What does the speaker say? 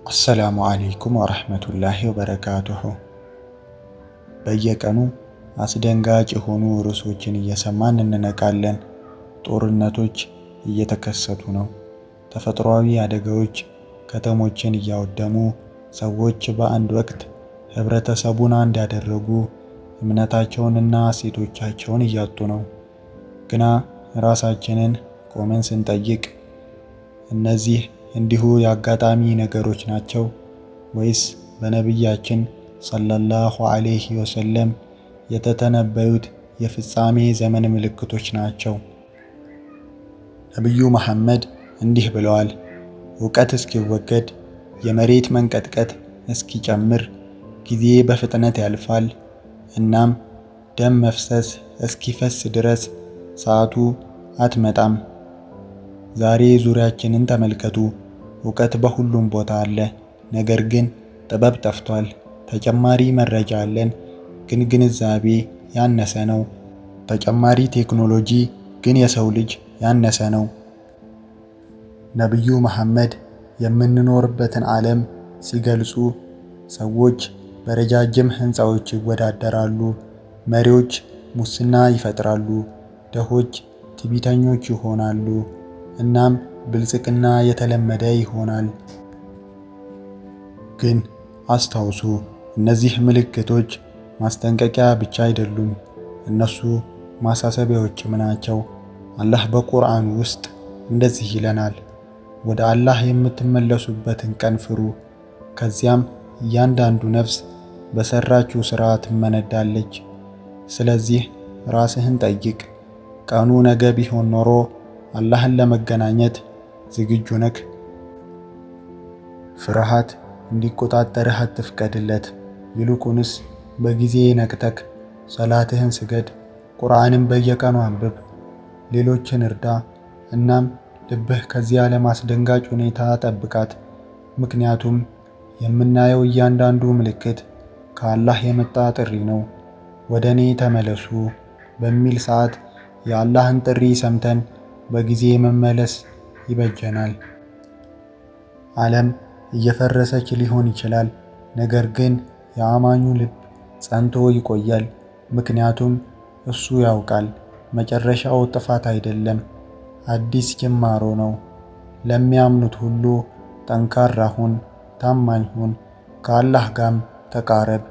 አሰላሙ አለይኩም ወረሕመቱላሂ ወበረካቱሁ። በየቀኑ አስደንጋጭ የሆኑ ርዕሶችን እየሰማን እንነቃለን። ጦርነቶች እየተከሰቱ ነው። ተፈጥሯዊ አደጋዎች ከተሞችን እያወደሙ፣ ሰዎች በአንድ ወቅት ህብረተሰቡን አንድ ያደረጉ እምነታቸውንና እሴቶቻቸውን እያጡ ነው። ግና ራሳችንን ቆመን ስንጠይቅ እነዚህ እንዲሁ የአጋጣሚ ነገሮች ናቸው ወይስ በነቢያችን ሰለላሁ ዐለይሂ ወሰለም የተተነበዩት የፍጻሜ ዘመን ምልክቶች ናቸው? ነቢዩ መሐመድ እንዲህ ብለዋል። ዕውቀት እስኪወገድ፣ የመሬት መንቀጥቀጥ እስኪጨምር ጊዜ በፍጥነት ያልፋል። እናም ደም መፍሰስ እስኪፈስ ድረስ ሰዓቱ አትመጣም። ዛሬ ዙሪያችንን ተመልከቱ። ዕውቀት በሁሉም ቦታ አለ፣ ነገር ግን ጥበብ ጠፍቷል። ተጨማሪ መረጃ አለን፣ ግን ግንዛቤ ያነሰ ነው። ተጨማሪ ቴክኖሎጂ፣ ግን የሰው ልጅ ያነሰ ነው። ነቢዩ መሐመድ የምንኖርበትን ዓለም ሲገልጹ ሰዎች በረጃጅም ሕንፃዎች ይወዳደራሉ፣ መሪዎች ሙስና ይፈጥራሉ፣ ድሆች ትዕቢተኞች ይሆናሉ፣ እናም ብልጽግና የተለመደ ይሆናል። ግን አስታውሱ፣ እነዚህ ምልክቶች ማስጠንቀቂያ ብቻ አይደሉም፣ እነሱ ማሳሰቢያዎችም ናቸው። አላህ በቁርአን ውስጥ እንደዚህ ይለናል፣ ወደ አላህ የምትመለሱበትን ቀን ፍሩ፣ ከዚያም እያንዳንዱ ነፍስ በሰራችው ሥራ ትመነዳለች። ስለዚህ ራስህን ጠይቅ፣ ቀኑ ነገ ቢሆን ኖሮ አላህን ለመገናኘት ዝግጁ ነህ? ፍርሃት እንዲቆጣጠርህ አትፍቀድለት። ይልቁንስ በጊዜ ነቅተህ ሰላትህን ስገድ፣ ቁርአንን በየቀኑ አንብብ፣ ሌሎችን እርዳ። እናም ልብህ ከዚህ ዓለም አስደንጋጭ ሁኔታ ጠብቃት። ምክንያቱም የምናየው እያንዳንዱ ምልክት ከአላህ የመጣ ጥሪ ነው። ወደ እኔ ተመለሱ በሚል ሰዓት የአላህን ጥሪ ሰምተን በጊዜ መመለስ ይበጀናል። ዓለም እየፈረሰች ሊሆን ይችላል፣ ነገር ግን የአማኙ ልብ ጸንቶ ይቆያል። ምክንያቱም እሱ ያውቃል መጨረሻው ጥፋት አይደለም፣ አዲስ ጅማሮ ነው። ለሚያምኑት ሁሉ ጠንካራ ሁን፣ ታማኝ ሁን፣ ከአላህ ጋርም ተቃረብ።